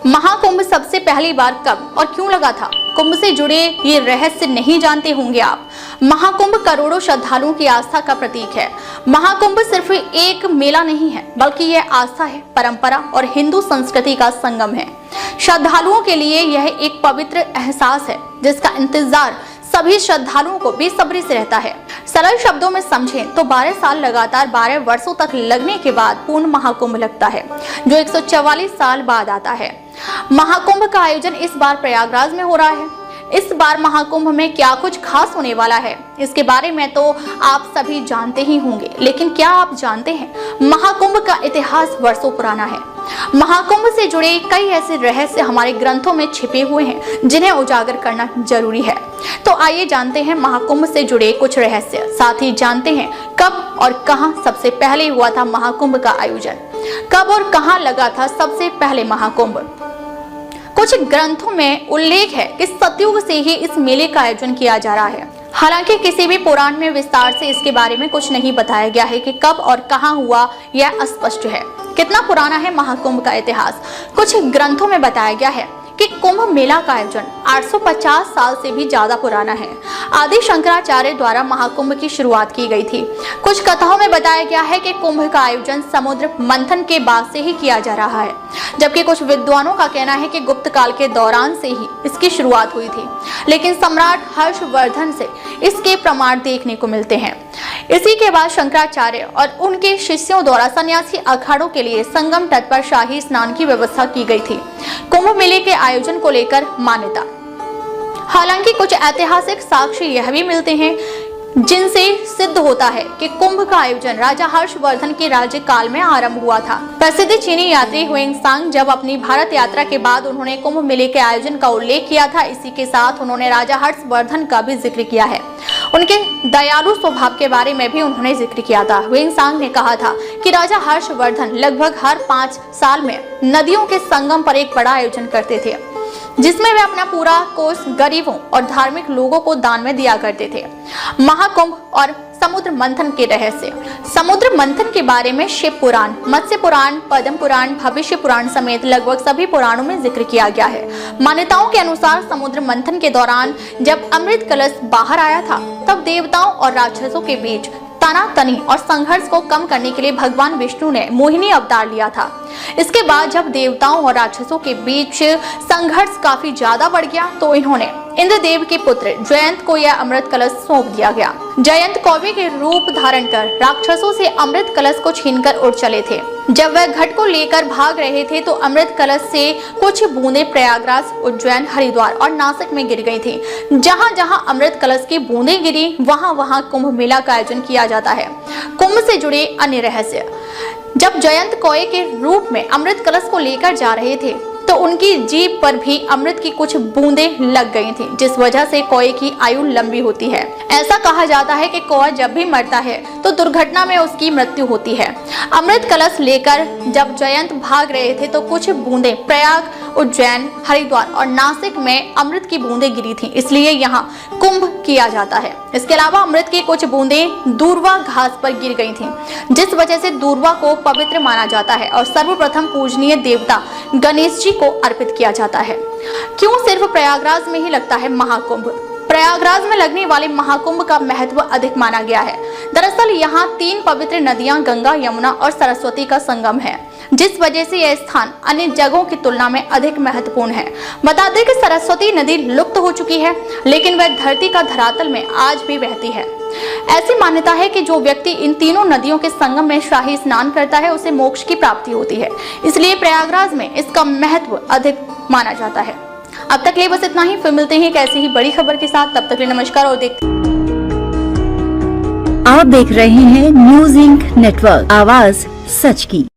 महाकुंभ सबसे पहली बार कब और क्यों लगा था? कुंभ से जुड़े ये रहस्य नहीं जानते होंगे आप। महाकुंभ करोड़ों श्रद्धालुओं की आस्था का प्रतीक है। महाकुंभ सिर्फ एक मेला नहीं है, बल्कि यह आस्था है, परंपरा और हिंदू संस्कृति का संगम है। श्रद्धालुओं के लिए यह एक पवित्र एहसास है, जिसका इंतजार सभी श्रद्धालुओं को बेसब्री से रहता है। सरल शब्दों में समझें तो 12 साल लगातार 12 वर्षों तक लगने के बाद पूर्ण महाकुंभ लगता है, जो 144 साल बाद आता है। महाकुंभ का आयोजन इस बार प्रयागराज में हो रहा है। इस बार महाकुंभ में क्या कुछ खास होने वाला है, इसके बारे में तो आप सभी जानते ही होंगे, लेकिन क्या आप जानते हैं महाकुंभ का इतिहास वर्षों पुराना है। महाकुंभ से जुड़े कई ऐसे रहस्य हमारे ग्रंथों में छिपे हुए हैं, जिन्हें उजागर करना जरूरी है। तो आइए जानते हैं महाकुंभ से जुड़े कुछ रहस्य, साथ ही जानते हैं कब और कहां सबसे पहले हुआ था महाकुंभ का आयोजन, कब और कहां लगा था सबसे पहले महाकुंभ। कुछ ग्रंथों में उल्लेख है कि सतयुग से ही इस मेले का आयोजन किया जा रहा है। हालांकि किसी भी पुराण में विस्तार से इसके बारे में कुछ नहीं बताया गया है कि कब और कहां हुआ, यह अस्पष्ट है। कितना पुराना है महाकुंभ का इतिहास? कुछ ग्रंथों में बताया गया है कि कुंभ मेला का आयोजन 850 साल से भी ज्यादा पुराना है। आदि शंकराचार्य द्वारा महाकुंभ की शुरुआत की गई थी। कुछ कथाओं में बताया गया है कि कुंभ का आयोजन समुद्र मंथन के बाद से ही किया जा रहा है, जबकि कुछ विद्वानों का कहना है कि गुप्त काल के दौरान से ही इसकी शुरुआत हुई थी, लेकिन सम्राट हर्षवर्धन से इसके प्रमाण देखने को मिलते हैं। इसी के बाद शंकराचार्य और उनके शिष्यों द्वारा सन्यासी अखाड़ों के लिए संगम तट पर शाही स्नान की व्यवस्था की गई थी। कुंभ मेले के आयोजन को लेकर मान्यता। हालांकि कुछ ऐतिहासिक साक्ष्य यह भी मिलते हैं जिनसे सिद्ध होता है कि कुंभ का आयोजन राजा हर्षवर्धन के राज्यकाल में आरंभ हुआ था। प्रसिद्ध चीनी यात्री हुएंसांग जब अपनी भारत यात्रा के बाद उन्होंने कुंभ मेले के आयोजन का उल्लेख किया था। इसी के साथ उन्होंने राजा हर्षवर्धन का भी जिक्र किया है। उनके दयालु स्वभाव के बारे में भी उन्होंने जिक्र किया था। हुएंसांग ने कहा था कि राजा हर्षवर्धन लगभग हर 5 साल में नदियों के संगम पर एक बड़ा आयोजन करते थे, जिसमें वे अपना पूरा कोष गरीबों और धार्मिक लोगों को दान में दिया करते थे। महाकुंभ और समुद्र मंथन के रहस्य। समुद्र मंथन के बारे में शिव पुराण, मत्स्य पुराण, पद्म पुराण, भविष्य पुराण समेत लगभग सभी पुराणों में जिक्र किया गया है। मान्यताओं के अनुसार समुद्र मंथन के दौरान जब अमृत कलश बाहर आया था, तब देवताओं और राक्षसों के बीच तनातनी और संघर्ष को कम करने के लिए भगवान विष्णु ने मोहिनी अवतार लिया था। इसके बाद जब देवताओं और राक्षसों के बीच संघर्ष काफी ज्यादा बढ़ गया, तो इन्होंने इंद्रदेव के पुत्र जयंत को यह अमृत कलश सौंप दिया गया। जयंत कौवे के रूप धारण कर राक्षसों से अमृत कलश को छीनकर उड़ चले थे। जब वह घट को लेकर भाग रहे थे, तो अमृत कलश से कुछ बूंदें प्रयागराज, उज्जैन, हरिद्वार और नासिक में गिर गई थी। जहां जहां अमृत कलश की बूंदें गिरी, वहां वहां कुंभ मेला का आयोजन किया जाता है। कुंभ से जुड़े अन्य रहस्य। जब जयंत कौवे के रूप में अमृत कलश को लेकर जा रहे थे, तो उनकी जीभ पर भी अमृत की कुछ बूंदें लग गई थी, जिस वजह से कौवे की आयु लंबी होती है। ऐसा कहा जाता है कि कौवा जब भी मरता है तो दुर्घटना में उसकी मृत्यु होती है। अमृत कलश लेकर जब जयंत भाग रहे थे, तो कुछ बूंदें प्रयाग, उज्जैन, हरिद्वार और नासिक में अमृत की बूंदें गिरी थी, इसलिए यहाँ कुंभ किया जाता है। इसके अलावा अमृत की कुछ बूंदें दूर्वा घास पर गिर गई थी, जिस वजह से दूर्वा को पवित्र माना जाता है और सर्वप्रथम पूजनीय देवता गणेश जी को अर्पित किया जाता है। क्यों सिर्फ प्रयागराज में ही लगता है महाकुंभ? प्रयागराज में लगने वाले महाकुंभ का महत्व अधिक माना गया है। दरअसल यहाँ 3 पवित्र नदियां गंगा, यमुना और सरस्वती का संगम है, जिस वजह से यह स्थान अन्य जगहों की तुलना में अधिक महत्वपूर्ण है। बता दें कि सरस्वती नदी लुप्त हो चुकी है, लेकिन वह धरती का धरातल में आज भी बहती है। ऐसी मान्यता है कि जो व्यक्ति इन तीनों नदियों के संगम में शाही स्नान करता है, उसे मोक्ष की प्राप्ति होती है। इसलिए प्रयागराज में इसका महत्व अधिक माना जाता है। अब तक लिए बस इतना ही। फिर मिलते हैं एक ऐसी ही बड़ी खबर के साथ। तब तक लिए नमस्कार और आप देख रहे हैं न्यूज़ इंक नेटवर्क, आवाज सच की।